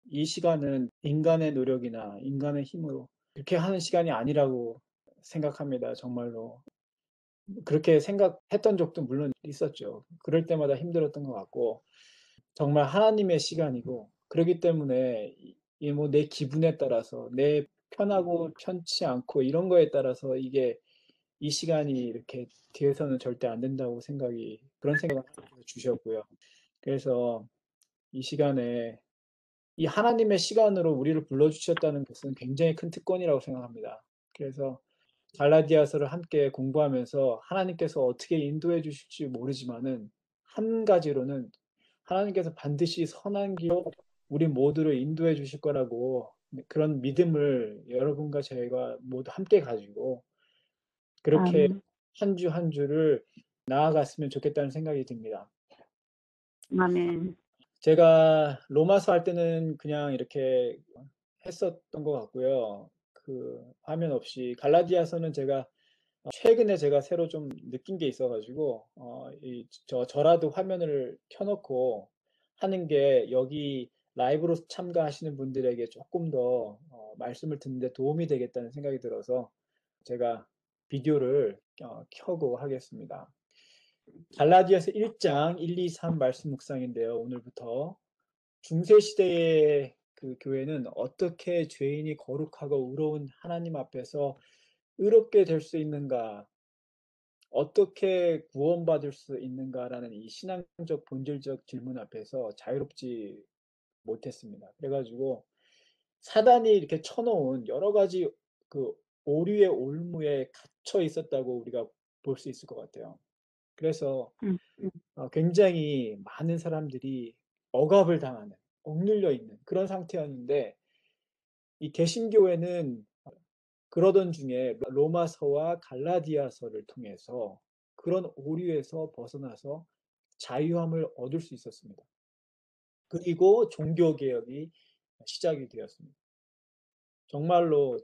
이 시간은 인간의 노력이나 인간의 힘으로 그렇게 하는 시간이 아니라고 생각합니다. 정말로. 그렇게 생각했던 적도 물론 있었죠. 그럴 때마다 힘들었던 것 같고 정말 하나님의 시간이고 그렇기 때문에 이 뭐 내 기분에 따라서 내 편하고 편치 않고 이런 거에 따라서 이게 이 시간이 이렇게 뒤에서는 절대 안 된다고 그런 생각을 하나님께서 주셨고요. 그래서 이 시간에 이 하나님의 시간으로 우리를 불러주셨다는 것은 굉장히 큰 특권이라고 생각합니다. 그래서 갈라디아서를 함께 공부하면서 하나님께서 어떻게 인도해 주실지 모르지만은 한 가지로는 하나님께서 반드시 선한 길로 우리 모두를 인도해 주실 거라고 그런 믿음을 여러분과 저희가 모두 함께 가지고 그렇게 아멘. 한 주 한 주를 나아갔으면 좋겠다는 생각이 듭니다. 아멘. 제가 로마서 할 때는 그냥 이렇게 했었던 것 같고요. 그 화면 없이 갈라디아서는 최근에 제가 새로 좀 느낀 게 있어가지고 저라도 화면을 켜놓고 하는 게 여기 라이브로 참가하시는 분들에게 조금 더 말씀을 듣는데 도움이 되겠다는 생각이 들어서 제가 비디오를 켜고 하겠습니다. 갈라디아서 1장 1, 2, 3 말씀 묵상인데요. 오늘부터 중세 시대의 그 교회는 어떻게 죄인이 거룩하고 의로운 하나님 앞에서 의롭게 될 수 있는가, 어떻게 구원받을 수 있는가라는 이 신앙적 본질적 질문 앞에서 자유롭지 못했습니다. 그래가지고 사단이 이렇게 쳐놓은 여러 가지 그 오류의 올무에 갇혀 있었다고 우리가 볼 수 있을 것 같아요. 그래서 음, 음, 굉장히 많은 사람들이 억압을 당하는, 억눌려 있는 그런 상태였는데 이 개신교회는 그러던 중에 로마서와 갈라디아서를 통해서 그런 오류에서 벗어나서 자유함을 얻을 수 있었습니다. 그리고 종교개혁이 시작이 되었습니다. 정말로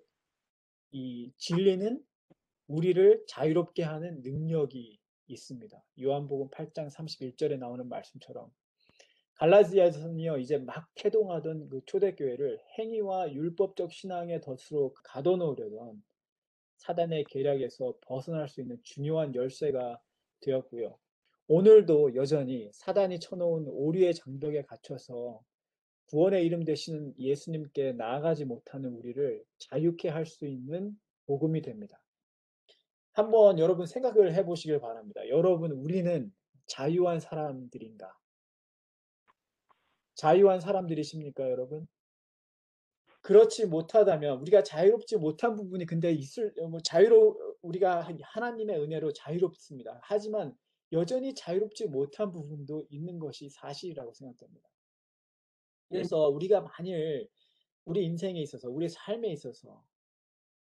이 진리는 우리를 자유롭게 하는 능력이 있습니다. 요한복음 8장 31절에 나오는 말씀처럼 갈라디아서는요, 이제 막 태동하던 그 초대교회를 행위와 율법적 신앙의 덫으로 가둬놓으려던 사단의 계략에서 벗어날 수 있는 중요한 열쇠가 되었고요. 오늘도 여전히 사단이 쳐놓은 오류의 장벽에 갇혀서 구원의 이름 되시는 예수님께 나아가지 못하는 우리를 자유케 할 수 있는 복음이 됩니다. 한번 여러분 생각을 해보시길 바랍니다. 여러분, 우리는 자유한 사람들인가? 자유한 사람들이십니까, 여러분? 그렇지 못하다면 우리가 자유롭지 못한 부분이 근데 우리가 하나님의 은혜로 자유롭습니다. 하지만 여전히 자유롭지 못한 부분도 있는 것이 사실이라고 생각됩니다. 그래서 우리가 만일 우리 인생에 있어서 우리 삶에 있어서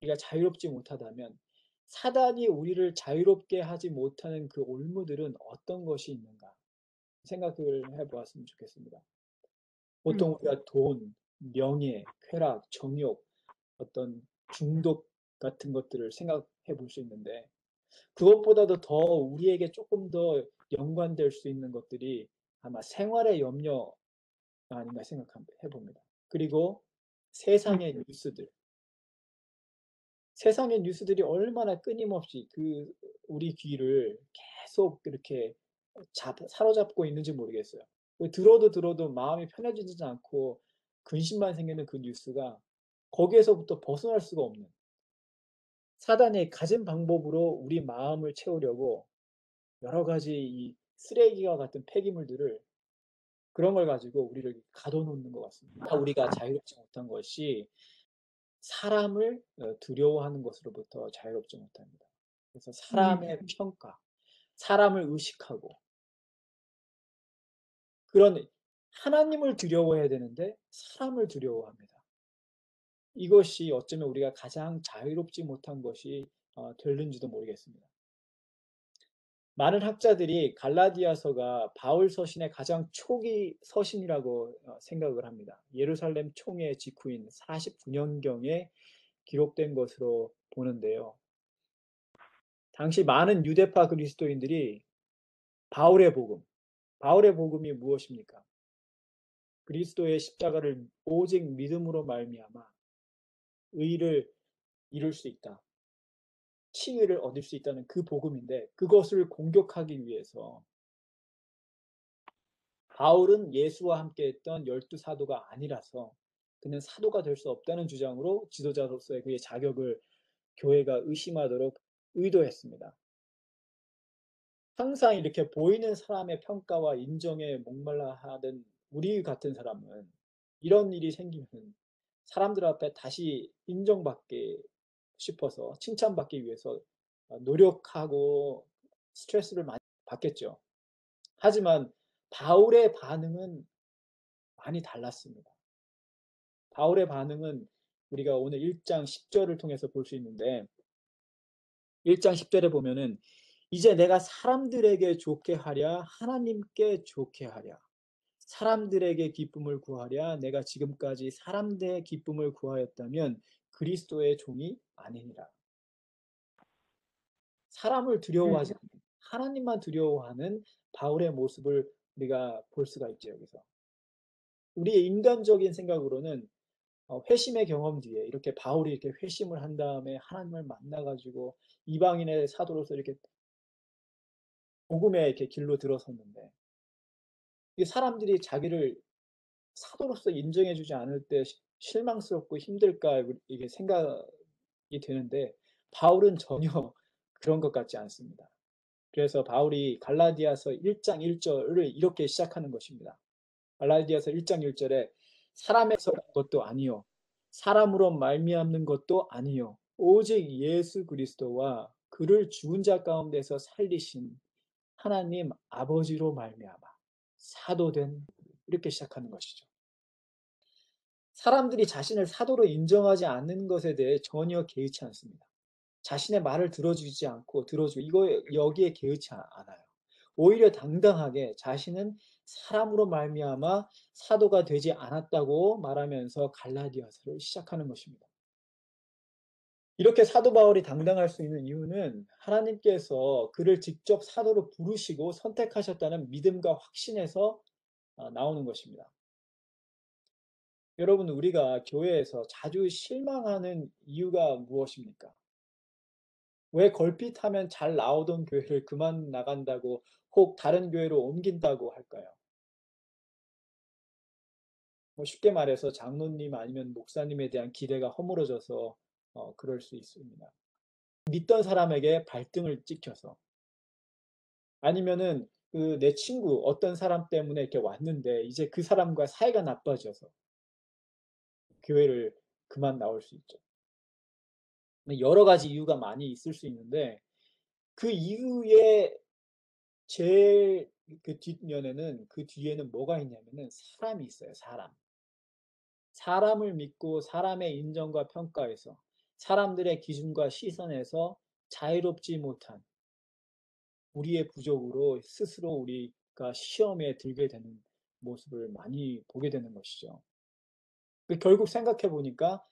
우리가 자유롭지 못하다면 사단이 우리를 자유롭게 하지 못하는 그 올무들은 어떤 것이 있는가 생각을 해보았으면 좋겠습니다. 음, 보통 우리가 돈, 명예, 쾌락, 정욕, 어떤 중독 같은 것들을 생각해 볼 수 있는데 그것보다도 더 우리에게 조금 더 연관될 수 있는 것들이 아마 생활의 염려가 아닌가 생각해 봅니다. 그리고 음, 세상의 뉴스들, 세상의 뉴스들이 얼마나 끊임없이 우리 귀를 계속 이렇게 사로잡고 있는지 모르겠어요. 들어도 마음이 편해지지 않고 근심만 생기는 그 뉴스가 거기에서부터 벗어날 수가 없는 사단이 가진 방법으로 우리 마음을 채우려고 여러 가지 이 쓰레기와 같은 폐기물들을 그런 걸 가지고 우리를 가둬놓는 것 같습니다. 우리가 자유롭지 못한 것이 사람을 두려워하는 것으로부터 자유롭지 못합니다. 그래서 네. 사람의 평가, 사람을 의식하고 그런 하나님을 두려워해야 되는데 사람을 두려워합니다. 이것이 어쩌면 우리가 가장 자유롭지 못한 것이 될는지도 모르겠습니다. 많은 학자들이 갈라디아서가 바울 서신의 가장 초기 서신이라고 생각을 합니다. 예루살렘 총회 직후인 49년경에 기록된 것으로 보는데요. 당시 많은 유대파 그리스도인들이 바울의 복음, 바울의 복음이 무엇입니까? 그리스도의 십자가를 오직 믿음으로 말미암아 의를 이룰 수 있다. 칭의를 얻을 수 있다는 그 복음인데, 그것을 공격하기 위해서 바울은 예수와 함께했던 12사도가 아니라서 그는 사도가 될 수 없다는 주장으로 지도자로서의 그의 자격을 교회가 의심하도록 의도했습니다. 항상 이렇게 보이는 사람의 평가와 인정에 목말라 하던 우리 같은 사람은 이런 일이 생기면 사람들 앞에 다시 인정받기 싶어서 칭찬받기 위해서 노력하고 스트레스를 많이 받겠죠. 하지만 바울의 반응은 많이 달랐습니다. 바울의 반응은 우리가 오늘 1장 10절을 통해서 볼 수 있는데, 1장 10절에 보면은 이제 내가 사람들에게 좋게 하랴 하나님께 좋게 하랴, 사람들에게 기쁨을 구하랴 내가 지금까지 사람들의 기쁨을 구하였다면 그리스도의 종이 아니니라. 사람을 네. 두려워하지 않는, 하나님만 두려워하는 바울의 모습을 우리가 볼 수가 있죠. 여기서 우리의 인간적인 생각으로는 회심의 경험 뒤에 이렇게 바울이 이렇게 회심을 한 다음에 하나님을 만나가지고 이방인의 사도로서 이렇게 복음의 이렇게 길로 들어섰는데, 이 사람들이 자기를 사도로서 인정해주지 않을 때 실망스럽고 힘들까 이게 생각이 되는데, 바울은 전혀 그런 것 같지 않습니다. 그래서 바울이 갈라디아서 1장 1절을 이렇게 시작하는 것입니다. 갈라디아서 1장 1절에 사람에서 난 것도 아니요 사람으로 말미암는 것도 아니요 오직 예수 그리스도와 그를 죽은 자 가운데서 살리신 하나님 아버지로 말미암아 사도된, 이렇게 시작하는 것이죠. 사람들이 자신을 사도로 인정하지 않는 것에 대해 전혀 개의치 않습니다. 자신의 말을 들어주지 않고 들어주고 여기에 개의치 않아요. 오히려 당당하게 자신은 사람으로 말미암아 사도가 되지 않았다고 말하면서 갈라디아서를 시작하는 것입니다. 이렇게 사도 바울이 당당할 수 있는 이유는 하나님께서 그를 직접 사도로 부르시고 선택하셨다는 믿음과 확신에서 나오는 것입니다. 여러분, 우리가 교회에서 자주 실망하는 이유가 무엇입니까? 왜 걸핏하면 잘 나오던 교회를 그만 나간다고, 혹 다른 교회로 옮긴다고 할까요? 쉽게 말해서 장로님 아니면 목사님에 대한 기대가 허물어져서 그럴 수 있습니다. 믿던 사람에게 발등을 찍혀서, 아니면은 그 내 친구 어떤 사람 때문에 이렇게 왔는데 이제 그 사람과 사이가 나빠져서 교회를 그만 나올 수 있죠. 여러 가지 이유가 많이 있을 수 있는데, 그 이유의 제일 그 뒷면에는, 그 뒤에는 뭐가 있냐면은 사람이 있어요. 사람을 믿고 사람의 인정과 평가에서, 사람들의 기준과 시선에서 자유롭지 못한 우리의 부족으로 스스로 우리가 시험에 들게 되는 모습을 많이 보게 되는 것이죠. 결국 생각해 보니까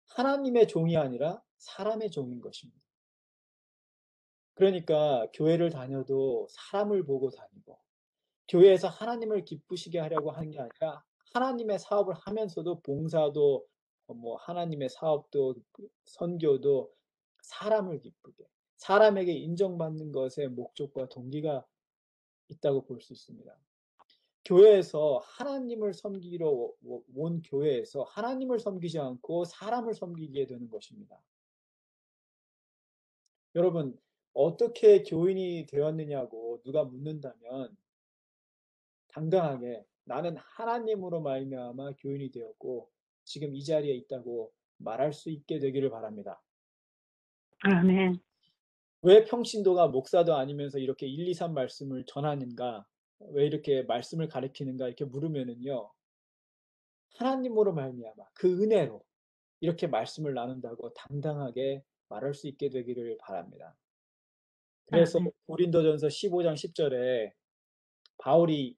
하나님의 종이 아니라 사람의 종인 것입니다. 그러니까 교회를 다녀도 사람을 보고 다니고, 교회에서 하나님을 기쁘시게 하려고 하는 게 아니라 하나님의 사업을 하면서도 봉사도 하나님의 사업도 선교도 사람을 기쁘게, 사람에게 인정받는 것에 목적과 동기가 있다고 볼 수 있습니다. 교회에서 하나님을 섬기러 온 교회에서 하나님을 섬기지 않고 사람을 섬기게 되는 것입니다. 여러분, 어떻게 교인이 되었느냐고 누가 묻는다면 당당하게 나는 하나님으로 말미암아 교인이 되었고 지금 이 자리에 있다고 말할 수 있게 되기를 바랍니다. 아멘. 왜 평신도가 목사도 아니면서 이렇게 1, 2, 3 말씀을 전하는가? 왜 이렇게 말씀을 가르치는가? 이렇게 물으면은요. 하나님으로 말미암아 그 은혜로 이렇게 말씀을 나눈다고 당당하게 말할 수 있게 되기를 바랍니다. 그래서 아멘. 고린도전서 15장 10절에 바울이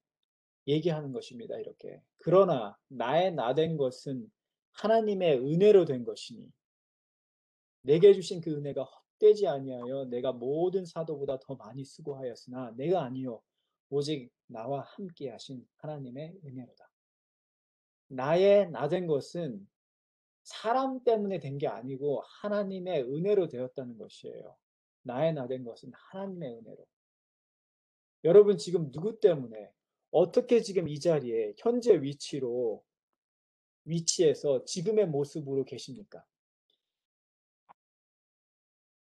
얘기하는 것입니다. 이렇게. 그러나 나의 나된 것은 하나님의 은혜로 된 것이니 내게 주신 그 은혜가 헛되지 아니하여 내가 모든 사도보다 더 많이 수고하였으나 내가 아니요 오직 나와 함께 하신 하나님의 은혜로다. 나의 나 된 것은 사람 때문에 된 게 아니고 하나님의 은혜로 되었다는 것이에요. 나의 나 된 것은 하나님의 은혜로. 여러분 지금 누구 때문에 어떻게 지금 이 자리에 현재 위치에서 지금의 모습으로 계십니까?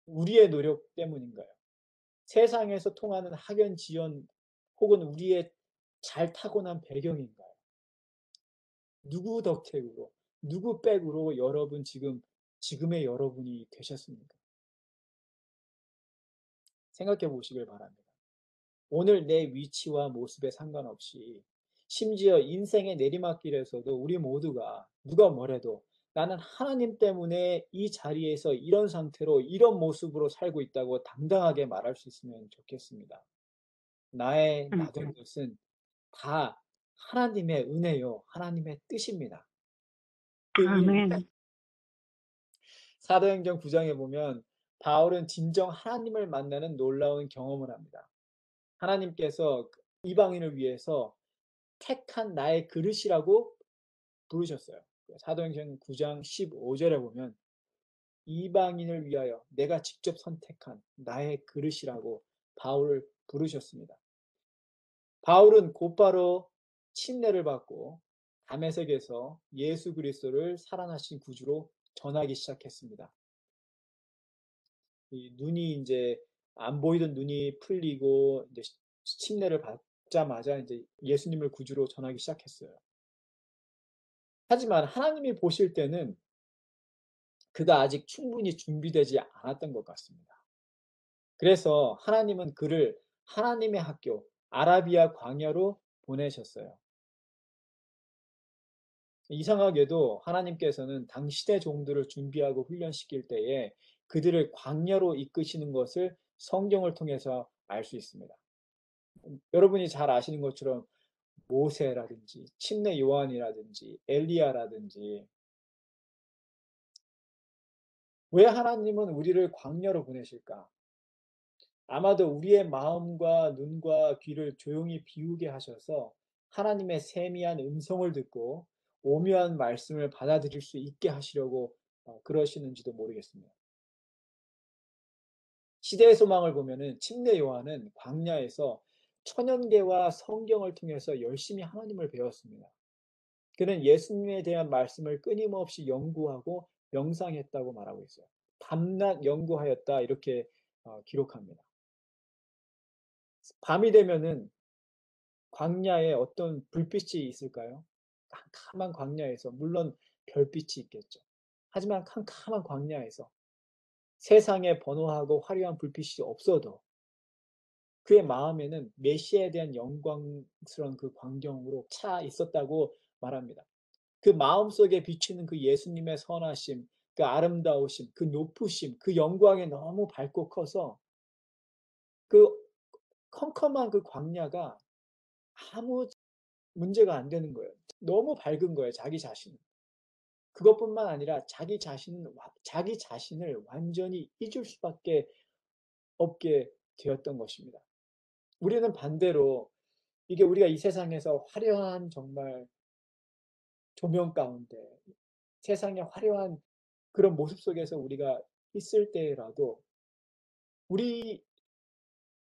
우리의 노력 때문인가요? 세상에서 통하는 학연, 지연 혹은 우리의 잘 타고난 배경인가요? 누구 덕택으로, 누구 백으로 여러분 지금의 여러분이 되셨습니까? 생각해 보시길 바랍니다. 오늘 내 위치와 모습에 상관없이 심지어 인생의 내리막길에서도 우리 모두가 누가 뭐래도 나는 하나님 때문에 이 자리에서 이런 상태로 이런 모습으로 살고 있다고 당당하게 말할 수 있으면 좋겠습니다. 나의 음, 나 된 것은 다 하나님의 은혜요, 하나님의 뜻입니다. 아멘. 사도행전 9장에 보면 바울은 진정 하나님을 만나는 놀라운 경험을 합니다. 하나님께서 이방인을 위해서 택한 나의 그릇이라고 부르셨어요. 사도행전 9장 15절에 보면 이방인을 위하여 내가 직접 선택한 나의 그릇이라고 바울을 부르셨습니다. 바울은 곧바로 침례를 받고 다메섹에서 예수 그리스도를 살아나신 구주로 전하기 시작했습니다. 이 눈이 이제 안 보이던 눈이 풀리고 이제 침례를 받자마자 이제 예수님을 구주로 전하기 시작했어요. 하지만 하나님이 보실 때는 그가 아직 충분히 준비되지 않았던 것 같습니다. 그래서 하나님은 그를 하나님의 학교 아라비아 광야로 보내셨어요. 이상하게도 하나님께서는 당신의 종들을 준비하고 훈련시킬 때에 그들을 광야로 이끄시는 것을 성경을 통해서 알 수 있습니다. 여러분이 잘 아시는 것처럼 모세라든지 침례 요한이라든지 엘리야라든지 왜 하나님은 우리를 광야로 보내실까? 아마도 우리의 마음과 눈과 귀를 조용히 비우게 하셔서 하나님의 세미한 음성을 듣고 오묘한 말씀을 받아들일 수 있게 하시려고 그러시는지도 모르겠습니다. 시대의 소망을 보면은 침례 요한은 광야에서 천연계와 성경을 통해서 열심히 하나님을 배웠습니다. 그는 예수님에 대한 말씀을 끊임없이 연구하고 명상했다고 말하고 있어요. 밤낮 연구하였다 이렇게 기록합니다. 밤이 되면은 광야에 어떤 불빛이 있을까요? 캄캄한 광야에서 물론 별빛이 있겠죠. 하지만 캄캄한 광야에서 세상에 번화하고 화려한 불빛이 없어도 그의 마음에는 메시아에 대한 영광스러운 그 광경으로 차 있었다고 말합니다. 그 마음속에 비추는 그 예수님의 선하심, 그 아름다우심, 그 높으심, 그 영광이 너무 밝고 커서 그 컴컴한 그 광야가 아무 문제가 안 되는 거예요. 너무 밝은 거예요, 자기 자신은. 그것뿐만 아니라 자기 자신을 완전히 잊을 수밖에 없게 되었던 것입니다. 우리는 반대로 이게 우리가 이 세상에서 화려한 정말 조명 가운데 세상의 화려한 그런 모습 속에서 우리가 있을 때라도 우리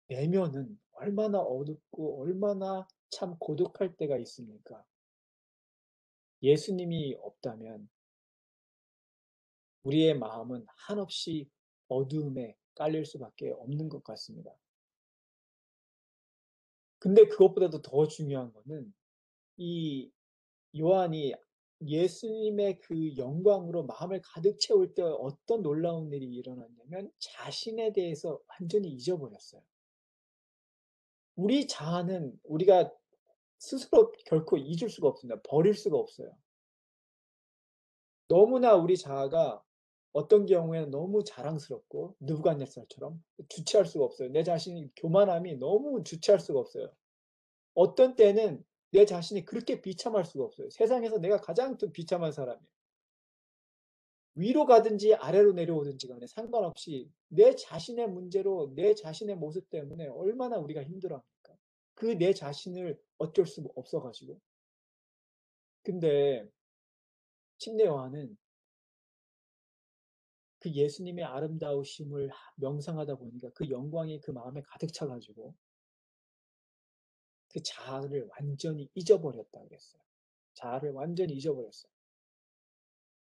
내면은 얼마나 어둡고 얼마나 참 고독할 때가 있습니까? 예수님이 없다면 우리의 마음은 한없이 어두움에 깔릴 수밖에 없는 것 같습니다. 근데 그것보다도 더 중요한 거는 이 요한이 예수님의 그 영광으로 마음을 가득 채울 때 어떤 놀라운 일이 일어났냐면 자신에 대해서 완전히 잊어버렸어요. 우리 자아는 우리가 스스로 결코 잊을 수가 없습니다. 버릴 수가 없어요. 너무나 우리 자아가 어떤 경우에는 너무 자랑스럽고 느부갓네살처럼 주체할 수가 없어요. 내 자신이 교만함이 너무 주체할 수가 없어요. 어떤 때는 내 자신이 그렇게 비참할 수가 없어요. 세상에서 내가 가장 비참한 사람이에요. 위로 가든지 아래로 내려오든지 간에 상관없이 내 자신의 문제로 내 자신의 모습 때문에 얼마나 우리가 힘들어합니까? 그 내 자신을 어쩔 수 없어 가지고. 근데 침례 요한은 그 예수님의 아름다우심을 명상하다 보니까 그 영광이 그 마음에 가득 차 가지고 그 자아를 완전히 잊어버렸다 그랬어요. 자아를 완전히 잊어버렸어요.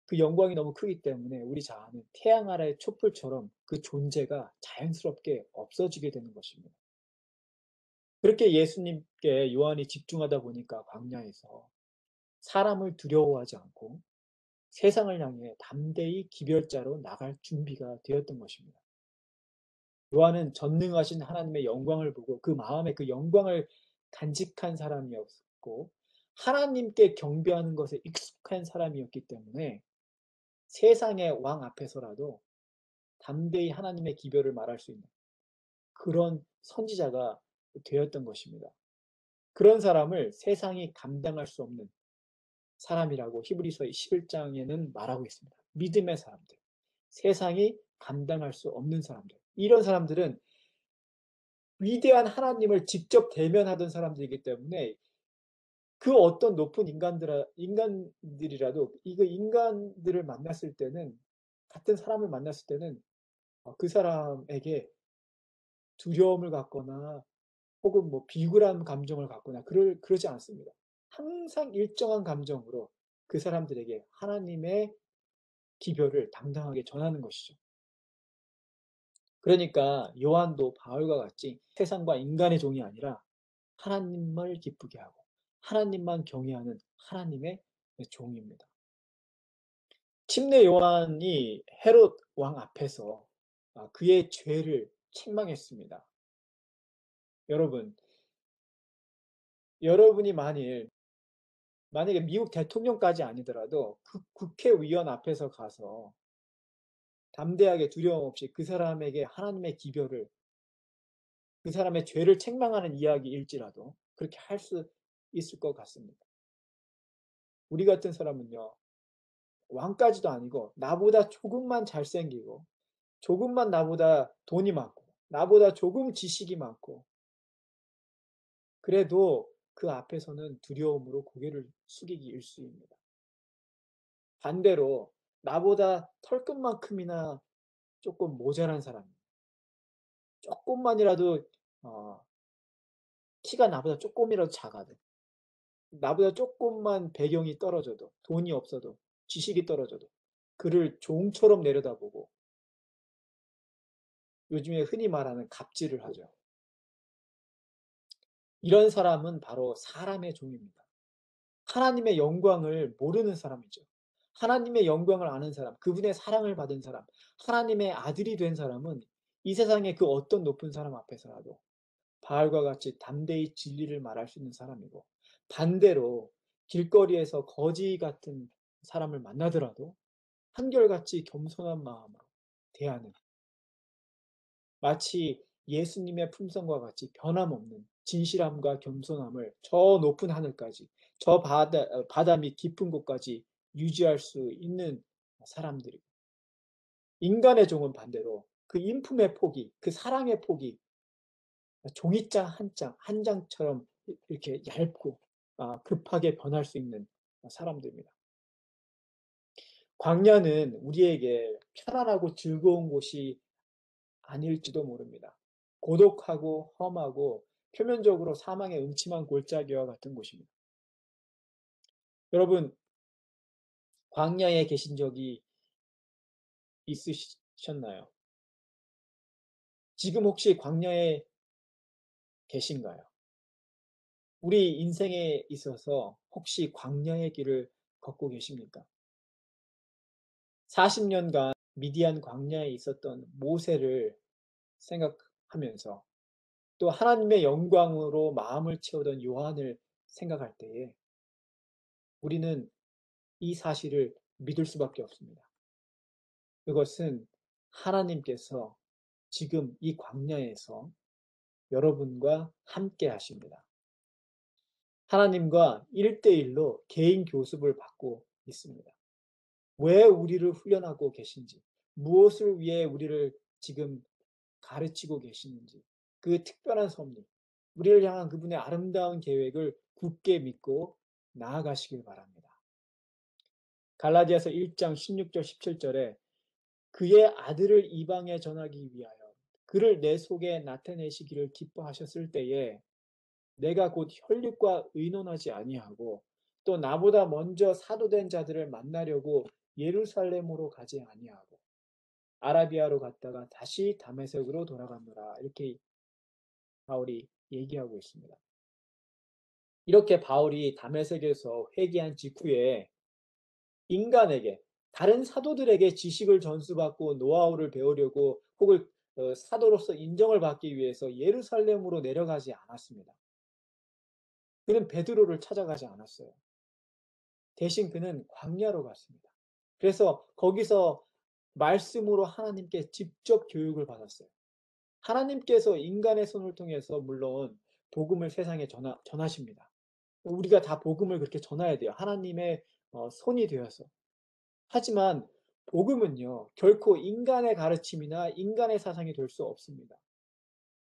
그 영광이 너무 크기 때문에 우리 자아는 태양 아래의 촛불처럼 그 존재가 자연스럽게 없어지게 되는 것입니다. 그렇게 예수님께 요한이 집중하다 보니까 광야에서 사람을 두려워하지 않고 세상을 향해 담대히 기별자로 나갈 준비가 되었던 것입니다. 요한은 전능하신 하나님의 영광을 보고 그 마음에 그 영광을 간직한 사람이었고 하나님께 경배하는 것에 익숙한 사람이었기 때문에 세상의 왕 앞에서라도 담대히 하나님의 기별을 말할 수 있는 그런 선지자가 되었던 것입니다. 그런 사람을 세상이 감당할 수 없는 사람이라고 히브리서 11장에는 말하고 있습니다. 믿음의 사람들, 세상이 감당할 수 없는 사람들. 이런 사람들은 위대한 하나님을 직접 대면하던 사람들이기 때문에 그 어떤 높은 인간들이라도 이거 인간들을 만났을 때는 같은 사람을 만났을 때는 그 사람에게 두려움을 갖거나 혹은 뭐 비굴한 감정을 갖거나 그러지 않습니다. 항상 일정한 감정으로 그 사람들에게 하나님의 기별을 당당하게 전하는 것이죠. 그러니까 요한도 바울과 같이 세상과 인간의 종이 아니라 하나님을 기쁘게 하고 하나님만 경외하는 하나님의 종입니다. 침례 요한이 헤롯 왕 앞에서 그의 죄를 책망했습니다. 여러분, 여러분이 만약에 미국 대통령까지 아니더라도 그 국회의원 앞에서 가서 담대하게 두려움 없이 그 사람에게 하나님의 기별을 그 사람의 죄를 책망하는 이야기일지라도 그렇게 할 수 있을 것 같습니다. 우리 같은 사람은요, 왕까지도 아니고 나보다 조금만 잘생기고 조금만 나보다 돈이 많고 나보다 조금 지식이 많고 그래도 그 앞에서는 두려움으로 고개를 숙이기 일쑤입니다. 반대로 나보다 털끝만큼이나 조금 모자란 사람, 조금만이라도 어, 키가 나보다 조금이라도 작아도 나보다 조금만 배경이 떨어져도 돈이 없어도 지식이 떨어져도 그를 종처럼 내려다보고 요즘에 흔히 말하는 갑질을 하죠. 이런 사람은 바로 사람의 종입니다. 하나님의 영광을 모르는 사람이죠. 하나님의 영광을 아는 사람, 그분의 사랑을 받은 사람, 하나님의 아들이 된 사람은 이 세상의 그 어떤 높은 사람 앞에서라도 바알과 같이 담대히 진리를 말할 수 있는 사람이고 반대로 길거리에서 거지 같은 사람을 만나더라도 한결같이 겸손한 마음으로 대하는 마치 예수님의 품성과 같이 변함없는 진실함과 겸손함을 저 높은 하늘까지 저 바다 밑 깊은 곳까지 유지할 수 있는 사람들이고 인간의 종은 반대로 그 인품의 폭이 그 사랑의 폭이 종이장 한 장, 한 장처럼 이렇게 얇고 급하게 변할 수 있는 사람들입니다. 광야는 우리에게 편안하고 즐거운 곳이 아닐지도 모릅니다. 고독하고 험하고 표면적으로 사망의 음침한 골짜기와 같은 곳입니다. 여러분, 광야에 계신 적이 있으셨나요? 지금 혹시 광야에 계신가요? 우리 인생에 있어서 혹시 광야의 길을 걷고 계십니까? 40년간 미디안 광야에 있었던 모세를 생각하면서 또 하나님의 영광으로 마음을 채우던 요한을 생각할 때에 우리는 이 사실을 믿을 수밖에 없습니다. 그것은 하나님께서 지금 이 광야에서 여러분과 함께 하십니다. 하나님과 1대1로 개인 교습을 받고 있습니다. 왜 우리를 훈련하고 계신지, 무엇을 위해 우리를 지금 가르치고 계시는지, 그 특별한 섭리, 우리를 향한 그분의 아름다운 계획을 굳게 믿고 나아가시길 바랍니다. 갈라디아서 1장 16절 17절에 그의 아들을 이방에 전하기 위하여 그를 내 속에 나타내시기를 기뻐하셨을 때에 내가 곧 혈육과 의논하지 아니하고 또 나보다 먼저 사도된 자들을 만나려고 예루살렘으로 가지 아니하고 아라비아로 갔다가 다시 다메섹으로 돌아갔노라. 이렇게 바울이 얘기하고 있습니다. 이렇게 바울이 다메섹에서 회개한 직후에 인간에게 다른 사도들에게 지식을 전수받고 노하우를 배우려고 혹은 사도로서 인정을 받기 위해서 예루살렘으로 내려가지 않았습니다. 그는 베드로를 찾아가지 않았어요. 대신 그는 광야로 갔습니다. 그래서 거기서 말씀으로 하나님께 직접 교육을 받았어요. 하나님께서 인간의 손을 통해서 물론 복음을 세상에 전하십니다. 우리가 다 복음을 그렇게 전해야 돼요. 하나님의 손이 되어서. 하지만 복음은요, 결코 인간의 가르침이나 인간의 사상이 될 수 없습니다.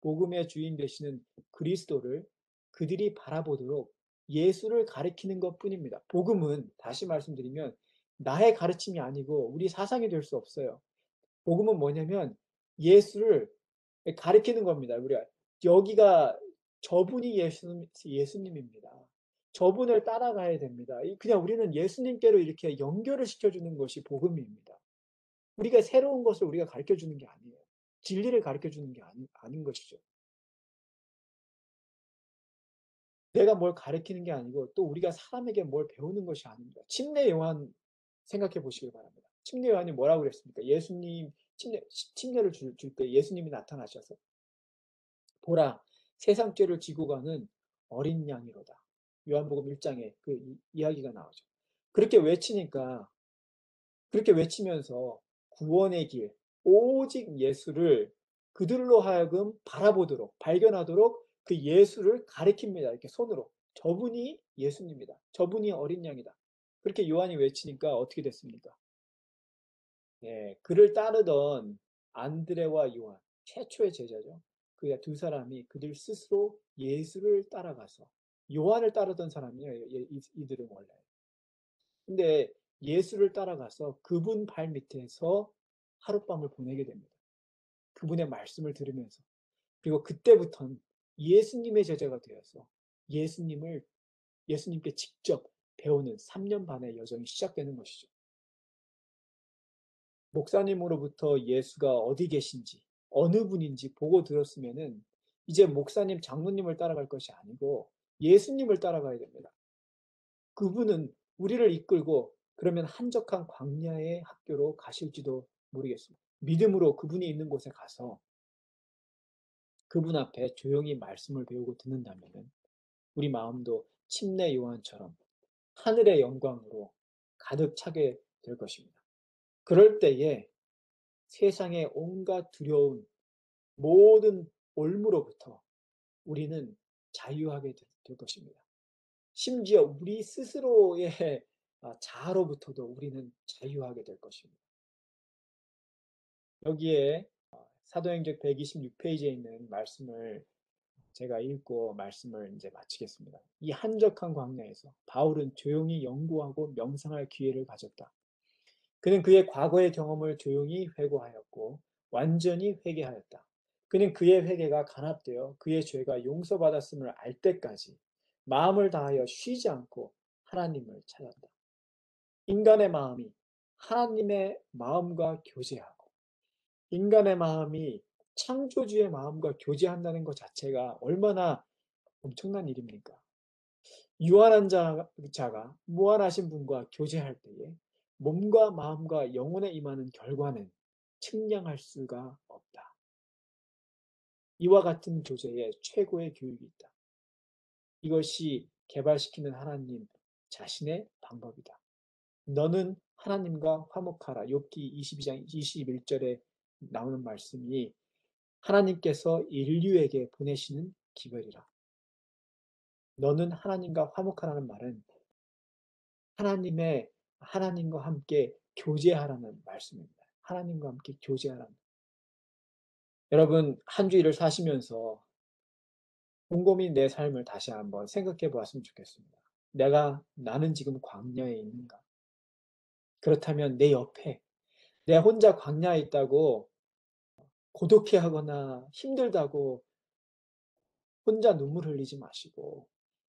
복음의 주인 되시는 그리스도를 그들이 바라보도록 예수를 가리키는 것뿐입니다. 복음은 다시 말씀드리면 나의 가르침이 아니고 우리 사상이 될 수 없어요. 복음은 뭐냐면 예수를 가리키는 겁니다. 우리가 여기가 저분이 예수님입니다. 저분을 따라가야 됩니다. 그냥 우리는 예수님께로 이렇게 연결을 시켜주는 것이 복음입니다. 우리가 새로운 것을 우리가 가르쳐 주는 게 아니에요. 진리를 가르쳐 주는 게 아닌 것이죠. 내가 뭘 가르치는 게 아니고 또 우리가 사람에게 뭘 배우는 것이 아닙니다. 침례 요한 생각해 보시길 바랍니다. 침례 요한이 뭐라고 그랬습니까? 예수님 침례를 줄 때 예수님이 나타나셔서 보라 세상 죄를 지고 가는 어린 양이로다. 요한복음 1장에 그 이야기가 나오죠. 그렇게 외치니까 그렇게 외치면서 구원의 길 오직 예수를 그들로 하여금 바라보도록 발견하도록 그 예수를 가리킵니다. 이렇게 손으로. 저분이 예수님이다. 저분이 어린 양이다. 그렇게 요한이 외치니까 어떻게 됐습니까? 예, 그를 따르던 안드레와 요한, 최초의 제자죠. 그 두 사람이 그들 스스로 예수를 따라가서 요한을 따르던 사람이에요. 이들은 원래. 근데 예수를 따라가서 그분 발 밑에서 하룻밤을 보내게 됩니다. 그분의 말씀을 들으면서. 그리고 그때부터는 예수님의 제자가 되어서 예수님께 직접 배우는 3년 반의 여정이 시작되는 것이죠. 목사님으로부터 예수가 어디 계신지, 어느 분인지 보고 들었으면은 이제 목사님, 장로님을 따라갈 것이 아니고 예수님을 따라가야 됩니다. 그분은 우리를 이끌고 그러면 한적한 광야의 학교로 가실지도 모르겠습니다. 믿음으로 그분이 있는 곳에 가서 그분 앞에 조용히 말씀을 배우고 듣는다면 우리 마음도 침례 요한처럼 하늘의 영광으로 가득 차게 될 것입니다. 그럴 때에 세상의 온갖 두려운 모든 올무로부터 우리는 자유하게 될 것입니다. 심지어 우리 스스로의 자아로부터도 우리는 자유하게 될 것입니다. 여기에 사도행전 126페이지에 있는 말씀을 제가 읽고 말씀을 이제 마치겠습니다. 이 한적한 광야에서 바울은 조용히 연구하고 명상할 기회를 가졌다. 그는 그의 과거의 경험을 조용히 회고하였고 완전히 회개하였다. 그는 그의 회개가 간합되어 그의 죄가 용서받았음을 알 때까지 마음을 다하여 쉬지 않고 하나님을 찾았다. 인간의 마음이 하나님의 마음과 교제하고 인간의 마음이 창조주의 마음과 교제한다는 것 자체가 얼마나 엄청난 일입니까? 유한한 자가 무한하신 분과 교제할 때에 몸과 마음과 영혼에 임하는 결과는 측량할 수가 없다. 이와 같은 교제에 최고의 교육이 있다. 이것이 개발시키는 하나님 자신의 방법이다. 너는 하나님과 화목하라. 욥기 22장 21절에 나오는 말씀이 하나님께서 인류에게 보내시는 기별이라. 너는 하나님과 화목하라는 말은 하나님과 함께 교제하라는 말씀입니다. 하나님과 함께 교제하라는. 여러분, 한 주일을 사시면서 곰곰이 내 삶을 다시 한번 생각해 보았으면 좋겠습니다. 나는 지금 광야에 있는가? 그렇다면 내 옆에 내가 혼자 광야에 있다고 고독해하거나 힘들다고 혼자 눈물 흘리지 마시고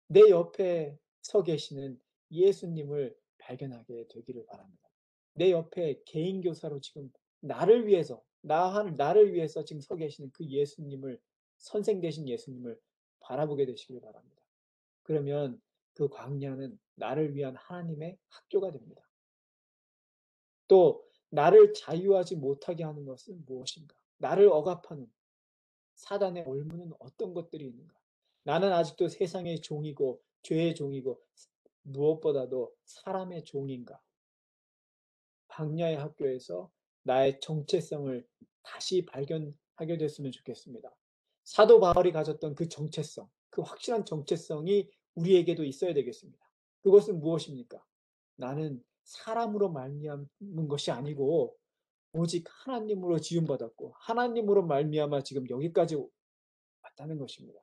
내 옆에 서 계시는 예수님을 발견하게 되기를 바랍니다. 내 옆에 개인 교사로 지금 나를 위해서 나를 위해서 지금 서 계시는 그 예수님을 선생 되신 예수님을 바라보게 되시길 바랍니다. 그러면 그 광야는 나를 위한 하나님의 학교가 됩니다. 또 나를 자유하지 못하게 하는 것은 무엇인가? 나를 억압하는 사단의 올무는 어떤 것들이 있는가? 나는 아직도 세상의 종이고 죄의 종이고 무엇보다도 사람의 종인가? 광야의 학교에서 나의 정체성을 다시 발견하게 됐으면 좋겠습니다. 사도 바울이 가졌던 그 정체성, 그 확실한 정체성이 우리에게도 있어야 되겠습니다. 그것은 무엇입니까? 나는 사람으로 말미암은 것이 아니고 오직 하나님으로 지음받았고 하나님으로 말미암아 지금 여기까지 왔다는 것입니다.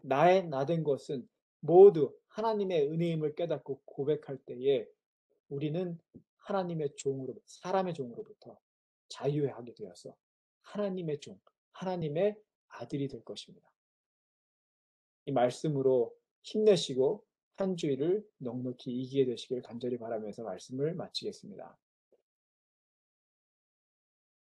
나의 나된 것은 모두 하나님의 은혜임을 깨닫고 고백할 때에 우리는 하나님의 종으로, 사람의 종으로부터 자유하게 되어서 하나님의 종, 하나님의 아들이 될 것입니다. 이 말씀으로 힘내시고 한 주일을 넉넉히 이기게 되시길 간절히 바라면서 말씀을 마치겠습니다.